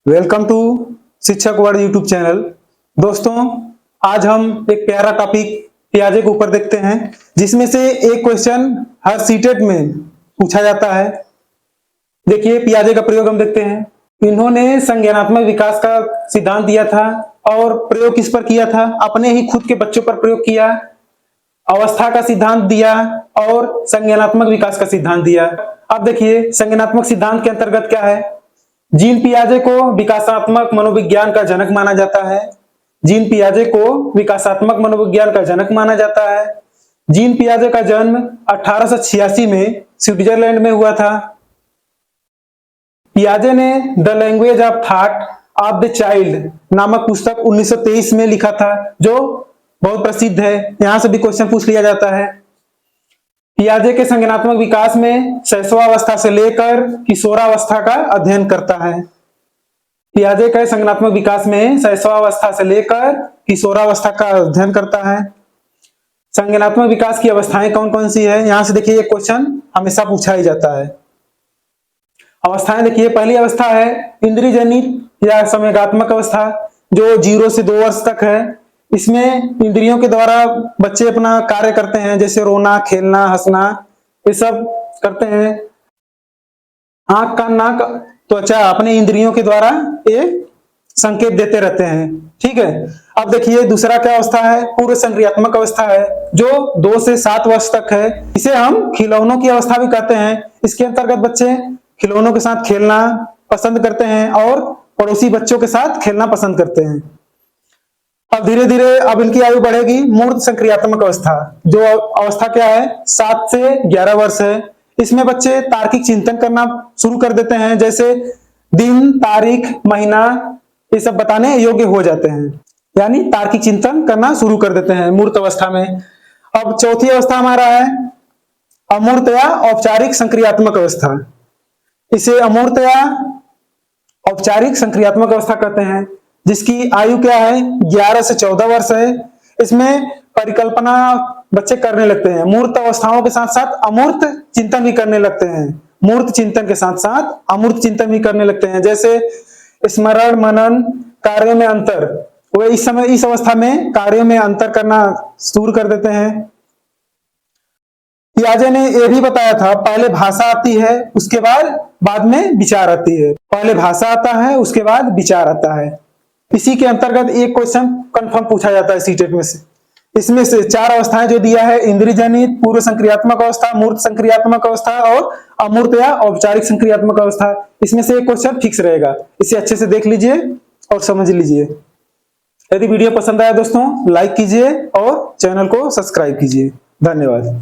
Welcome to शिक्षक word YouTube channel. दोस्तों, आज हम एक प्यारा टॉपिक पियाजे के ऊपर देखते हैं, जिसमें से एक क्वेश्चन हर सीटेट में पूछा जाता है। देखिए, पियाजे का प्रयोग हम देखते हैं। इन्होंने संज्ञानात्मक विकास का सिद्धांत दिया था और प्रयोग किस पर किया था? अपने ही खुद के बच्चों पर प्रयोग किया। अवस्था का सिद्धांत दिया और संज्ञानात्मक विकास का सिद्धांत दिया। अब देखिए, संज्ञानात्मक सिद्धांत के अंतर्गत क्या है? जीन पियाजे को विकासात्मक मनोविज्ञान का जनक माना जाता है। जीन पियाजे को विकासात्मक मनोविज्ञान का जनक माना जाता है। जीन पियाजे का जन्म 1886 में स्विट्जरलैंड में हुआ था। पियाजे ने the language of thought of the child नामक पुस्तक 1923 में लिखा था, जो बहुत प्रसिद्ध है। यहां से भी क्वेश्चन पूछ लिया जाता है। पियाजे के संज्ञानात्मक विकास में शैशवावस्था से लेकर किशोरावस्था का अध्ययन करता है। पियाजे के संज्ञानात्मक विकास में शैशवावस्था से लेकर किशोरावस्था का अध्ययन करता है। संज्ञानात्मक विकास की अवस्थाएं कौन कौन सी है? यहां से देखिए, ये क्वेश्चन हमेशा पूछा ही जाता है। अवस्थाएं देखिए, पहली अवस्था है इंद्रिय जनित या संवेगात्मक अवस्था, जो 0 से 2 वर्ष तक है। इसमें इंद्रियों के द्वारा बच्चे अपना कार्य करते हैं, जैसे रोना, खेलना, हंसना, ये सब करते हैं। आंख, कान, नाक, त्वचा अपने इंद्रियों के द्वारा ये संकेत देते रहते हैं। ठीक है। अब देखिए, दूसरा क्या अवस्था है? पूर्व संक्रियात्मक अवस्था है, जो 2 से 7 वर्ष तक है। इसे हम खिलौनों की अवस्था भी कहते हैं। इसके अंतर्गत बच्चे खिलौनों के साथ खेलना पसंद करते हैं और पड़ोसी बच्चों के साथ खेलना पसंद करते हैं। अब धीरे धीरे अब इनकी आयु बढ़ेगी। मूर्त संक्रियात्मक अवस्था, जो अवस्था क्या है? 7 से 11 वर्ष है। इसमें बच्चे तार्किक चिंतन करना शुरू कर देते हैं, जैसे दिन, तारीख, महीना, ये सब बताने योग्य हो जाते हैं, यानी तार्किक चिंतन करना शुरू कर देते हैं मूर्त अवस्था में। अब चौथी अवस्था हमारा है अमूर्त या औपचारिक संक्रियात्मक अवस्था। इसे अमूर्त या औपचारिक संक्रियात्मक अवस्था कहते हैं, जिसकी आयु क्या है? 11 से 14 वर्ष है। इसमें परिकल्पना बच्चे करने लगते हैं। मूर्त अवस्थाओं के साथ साथ अमूर्त चिंतन भी करने लगते हैं। मूर्त चिंतन के साथ साथ अमूर्त चिंतन भी करने लगते हैं, जैसे स्मरण, मनन, कार्यों में अंतर। वे इस अवस्था में कार्यों में अंतर करना शुरू कर देते हैं। पियाजे ने यह भी बताया था, पहले भाषा आती है, उसके बाद में विचार आती है। पहले भाषा आता है, उसके बाद विचार आता है। इसी के अंतर्गत एक क्वेश्चन कंफर्म पूछा जाता है सीटेट में से। इसमें से 4 अवस्थाएं जो दिया है, इंद्रिय जनित, पूर्व संक्रियात्मक अवस्था, मूर्त संक्रियात्मक अवस्था और अमूर्त या औपचारिक संक्रियात्मक अवस्था, इसमें से एक क्वेश्चन फिक्स रहेगा। इसे अच्छे से देख लीजिए और समझ लीजिए। यदि वीडियो पसंद आया दोस्तों, लाइक कीजिए और चैनल को सब्सक्राइब कीजिए। धन्यवाद।